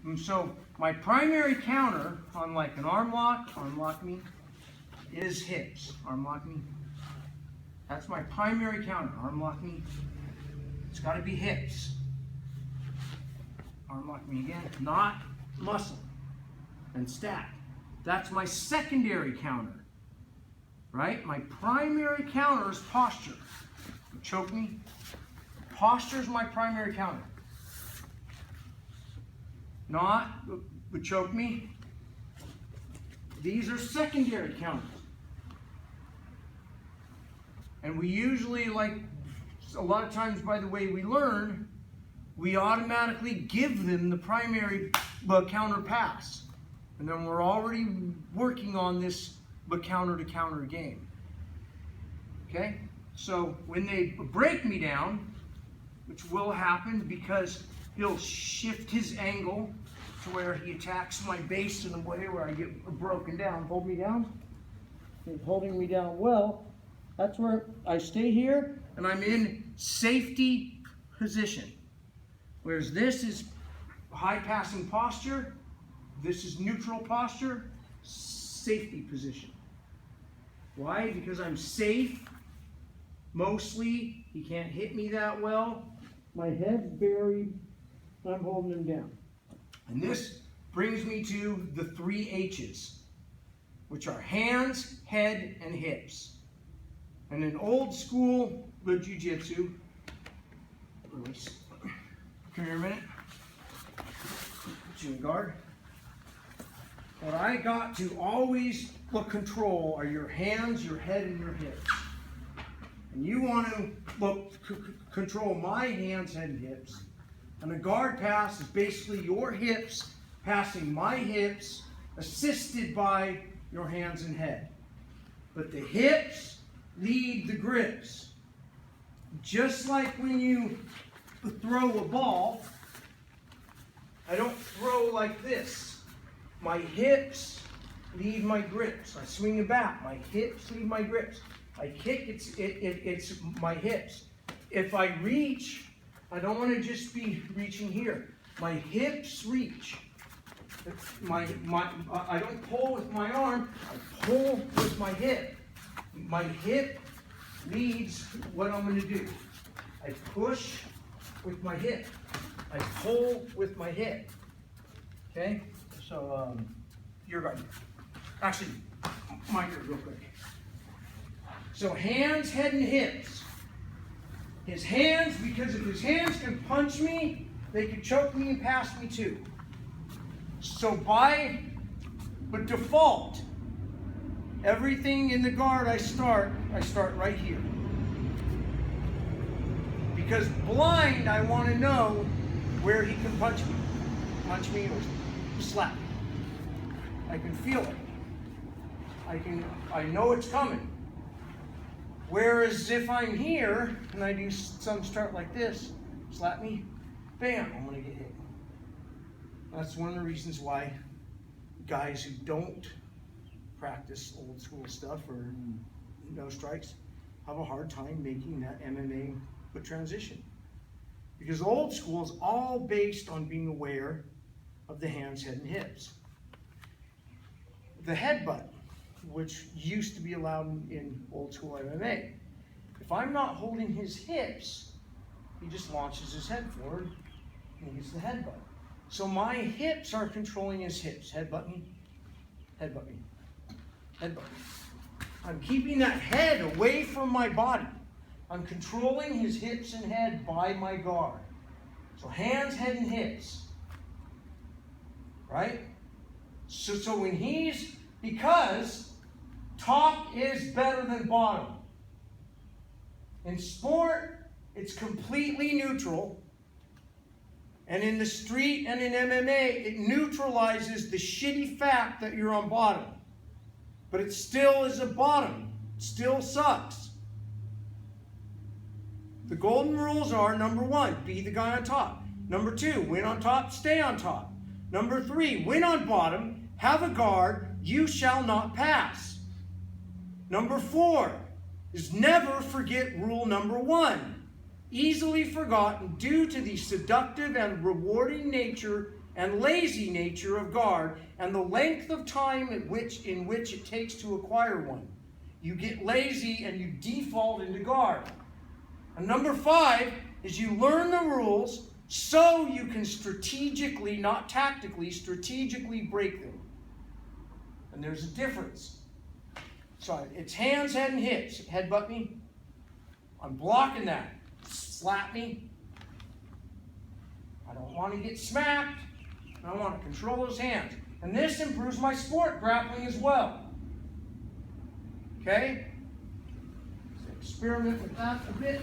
And so my primary counter on like an arm lock me, is hips. Arm lock me. That's my primary counter. Arm lock me. It's got to be hips. Arm lock me again. Not muscle. And stack. That's my secondary counter. Right? My primary counter is posture. Choke me. Posture is my primary counter. Not, but choke me. These are secondary counters. And we usually, like a lot of times by the way we learn, we automatically give them the primary counter pass. And then we're already working on this counter to counter game. Okay? So when they break me down, which will happen because he'll shift his angle to where he attacks my base in a way where I get broken down. Hold me down. He's holding me down well. That's where I stay here and I'm in safety position. Whereas this is high passing posture, this is neutral posture, safety position. Why? Because I'm safe. Mostly, he can't hit me that well. My head's buried, I'm holding him down. And this brings me to the 3 H's, which are hands, head, and hips. And in old school Jiu Jitsu, release. Come here a minute. Put you in guard. What I got to always control are your hands, your head, and your hips. And you want to control my hands, head, and hips. And a guard pass is basically your hips passing my hips, assisted by your hands and head. But the hips lead the grips. Just like when you throw a ball, I don't throw like this. My hips lead my grips. I swing it back. My hips lead my grips. I kick, it's my hips. If I reach, I don't want to just be reaching here. My hips reach. I don't pull with my arm, I pull with my hip. My hip leads what I'm going to do. I push with my hip. I pull with my hip. Okay? So, your guard. Actually, my guard real quick. So hands, head, and hips. His hands, because if his hands can punch me, they can choke me and pass me too. So by default, everything in the guard I start right here. Because blind, I want to know where he can punch me or slap me. I can feel it. I know it's coming. Whereas if I'm here and I do some start like this, slap me, bam, I'm going to get hit. That's one of the reasons why guys who don't practice old school stuff or no strikes have a hard time making that MMA transition. Because old school is all based on being aware of the hands, head, and hips. The headbutt, which used to be allowed in old school MMA. If I'm not holding his hips, he just launches his head forward and he gets the headbutt. So my hips are controlling his hips. Headbutt me, headbutt me, headbutt me. I'm keeping that head away from my body. I'm controlling his hips and head by my guard. So hands, head, and hips. Right? So when because top is better than bottom. In sport, it's completely neutral. And in the street and in MMA, it neutralizes the shitty fact that you're on bottom. But it still is a bottom. It still sucks. The golden rules are, number 1, be the guy on top. Number 2, win on top, stay on top. Number 3, win on bottom, have a guard, you shall not pass. Number 4 is never forget rule number 1. Easily forgotten due to the seductive and rewarding nature and lazy nature of guard, and the length of time in which it takes to acquire one. You get lazy and you default into guard. And number 5 is you learn the rules so you can strategically, not tactically, strategically break them. And there's a difference. So it's hands, head, and hips. Headbutt me. I'm blocking that. Slap me. I don't want to get smacked. I want to control those hands. And this improves my sport grappling as well. Okay? So experiment with that a bit.